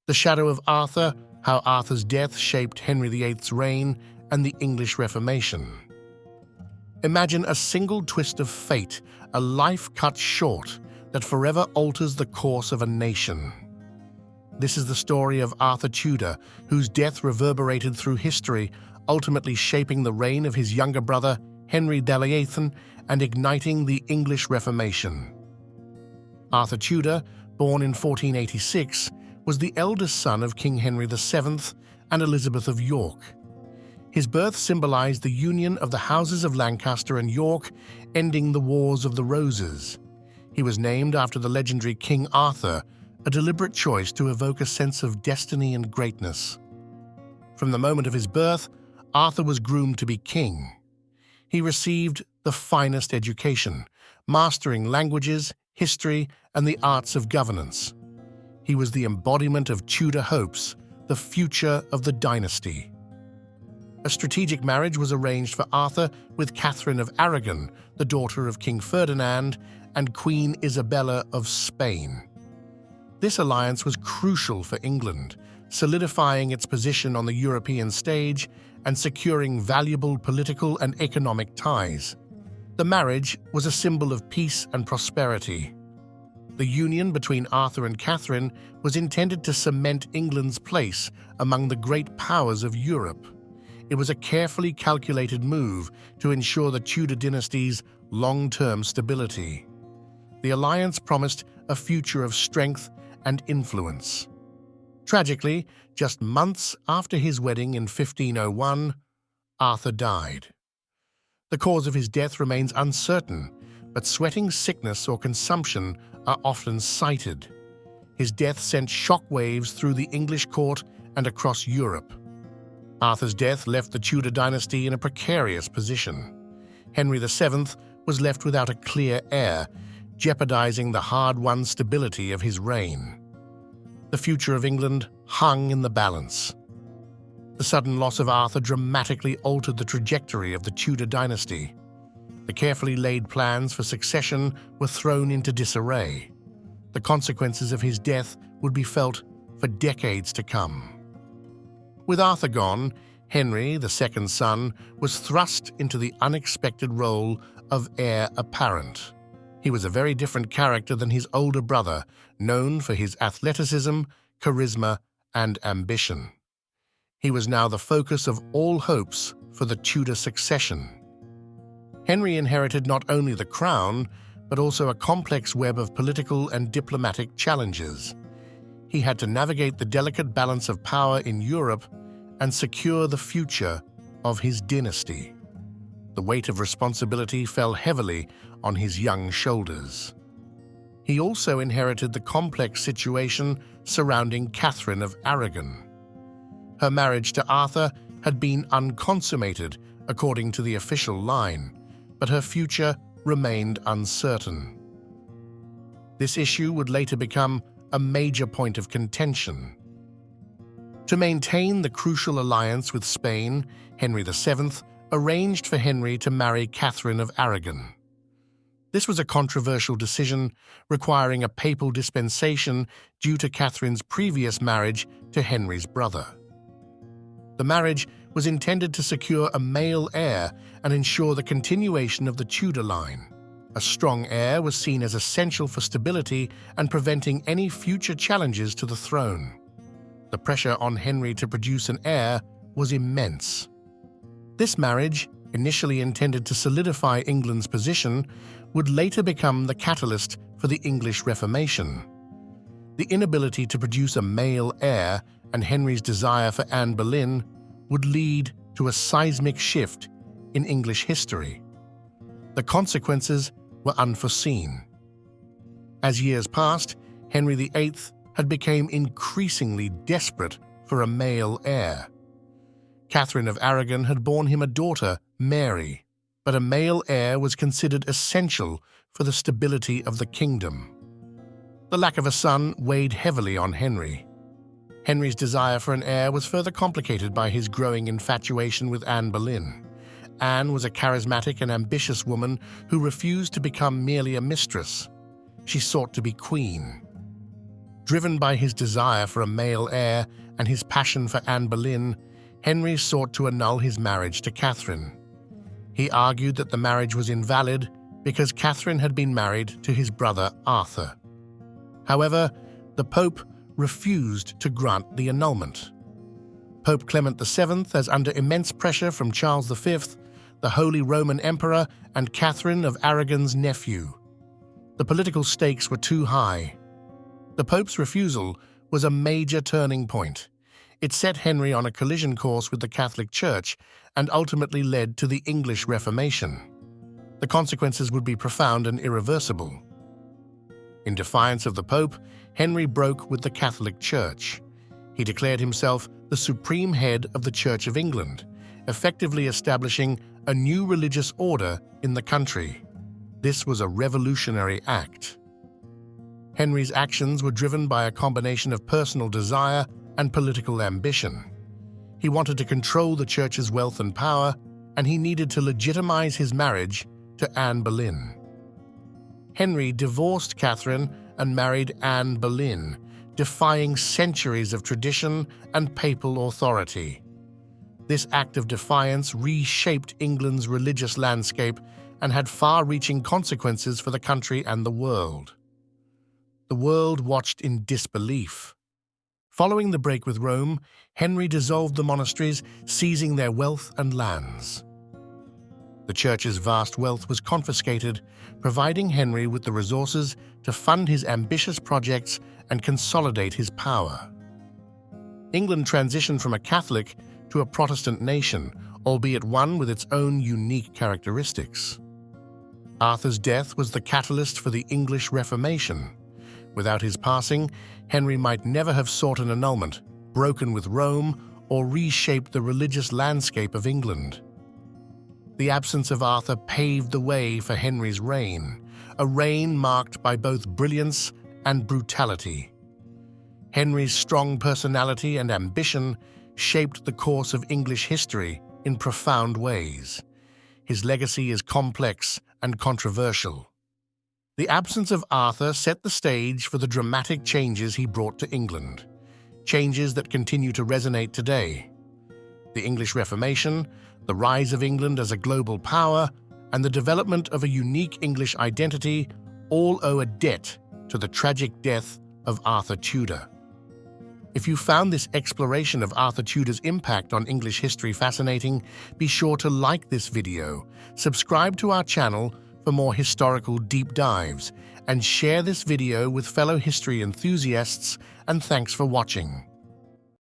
The Shadow of Arthur, how Arthur's death shaped Henry VIII's reign and the English Reformation. Imagine a single twist of fate, a life cut short, that forever alters the course of a nation. This is the story of Arthur Tudor, whose death reverberated through history, ultimately shaping the reign of his younger brother, Henry VIII, and igniting the English Reformation. Arthur Tudor, born in 1486, was the eldest son of King Henry VII and Elizabeth of York. His birth symbolized the union of the houses of Lancaster and York, ending the Wars of the Roses. He was named after the legendary King Arthur, a deliberate choice to evoke a sense of destiny and greatness. From the moment of his birth, Arthur was groomed to be king. He received the finest education, mastering languages, history, and the arts of governance. He was the embodiment of Tudor hopes, the future of the dynasty. A strategic marriage was arranged for Arthur with Catherine of Aragon, the daughter of King Ferdinand, and Queen Isabella of Spain. This alliance was crucial for England, solidifying its position on the European stage and securing valuable political and economic ties. The marriage was a symbol of peace and prosperity. The union between Arthur and Catherine was intended to cement England's place among the great powers of Europe. It was a carefully calculated move to ensure the Tudor dynasty's long-term stability. The alliance promised a future of strength and influence. Tragically, just months after his wedding in 1501, Arthur died. The cause of his death remains uncertain, but sweating sickness or consumption are often cited. His death sent shockwaves through the English court and across Europe. Arthur's death left the Tudor dynasty in a precarious position. Henry VII was left without a clear heir, jeopardizing the hard-won stability of his reign. The future of England hung in the balance. The sudden loss of Arthur dramatically altered the trajectory of the Tudor dynasty. The carefully laid plans for succession were thrown into disarray. The consequences of his death would be felt for decades to come. With Arthur gone, Henry, the second son, was thrust into the unexpected role of heir apparent. He was a very different character than his older brother, known for his athleticism, charisma, and ambition. He was now the focus of all hopes for the Tudor succession. Henry inherited not only the crown, but also a complex web of political and diplomatic challenges. He had to navigate the delicate balance of power in Europe and secure the future of his dynasty. The weight of responsibility fell heavily on his young shoulders. He also inherited the complex situation surrounding Catherine of Aragon. Her marriage to Arthur had been unconsummated according to the official line, but her future remained uncertain. This issue would later become a major point of contention. To maintain the crucial alliance with Spain, Henry VII arranged for Henry to marry Catherine of Aragon. This was a controversial decision, requiring a papal dispensation due to Catherine's previous marriage to Henry's brother. The marriage was intended to secure a male heir and ensure the continuation of the Tudor line. A strong heir was seen as essential for stability and preventing any future challenges to the throne. The pressure on Henry to produce an heir was immense. This marriage, initially intended to solidify England's position, would later become the catalyst for the English Reformation. The inability to produce a male heir and Henry's desire for Anne Boleyn would lead to a seismic shift in English history. The consequences were unforeseen. As years passed, Henry VIII had become increasingly desperate for a male heir. Catherine of Aragon had borne him a daughter, Mary, but a male heir was considered essential for the stability of the kingdom. The lack of a son weighed heavily on Henry. Henry's desire for an heir was further complicated by his growing infatuation with Anne Boleyn. Anne was a charismatic and ambitious woman who refused to become merely a mistress. She sought to be queen. Driven by his desire for a male heir and his passion for Anne Boleyn, Henry sought to annul his marriage to Catherine. He argued that the marriage was invalid because Catherine had been married to his brother Arthur. However, the Pope refused to grant the annulment. Pope Clement VII, as under immense pressure from Charles V, the Holy Roman Emperor, and Catherine of Aragon's nephew. The political stakes were too high. The Pope's refusal was a major turning point. It set Henry on a collision course with the Catholic Church and ultimately led to the English Reformation. The consequences would be profound and irreversible. In defiance of the Pope, Henry broke with the Catholic Church. He declared himself the supreme head of the Church of England, effectively establishing a new religious order in the country. This was a revolutionary act. Henry's actions were driven by a combination of personal desire and political ambition. He wanted to control the Church's wealth and power, and he needed to legitimize his marriage to Anne Boleyn. Henry divorced Catherine and married Anne Boleyn, defying centuries of tradition and papal authority. This act of defiance reshaped England's religious landscape and had far-reaching consequences for the country and the world. The world watched in disbelief. Following the break with Rome, Henry dissolved the monasteries, seizing their wealth and lands. The Church's vast wealth was confiscated, providing Henry with the resources to fund his ambitious projects and consolidate his power. England transitioned from a Catholic to a Protestant nation, albeit one with its own unique characteristics. Arthur's death was the catalyst for the English Reformation. Without his passing, Henry might never have sought an annulment, broken with Rome, or reshaped the religious landscape of England. The absence of Arthur paved the way for Henry's reign, a reign marked by both brilliance and brutality. Henry's strong personality and ambition shaped the course of English history in profound ways. His legacy is complex and controversial. The absence of Arthur set the stage for the dramatic changes he brought to England, changes that continue to resonate today. The English Reformation, the rise of England as a global power, and the development of a unique English identity all owe a debt to the tragic death of Arthur Tudor. If you found this exploration of Arthur Tudor's impact on English history fascinating, be sure to like this video, subscribe to our channel for more historical deep dives, and share this video with fellow history enthusiasts, and thanks for watching.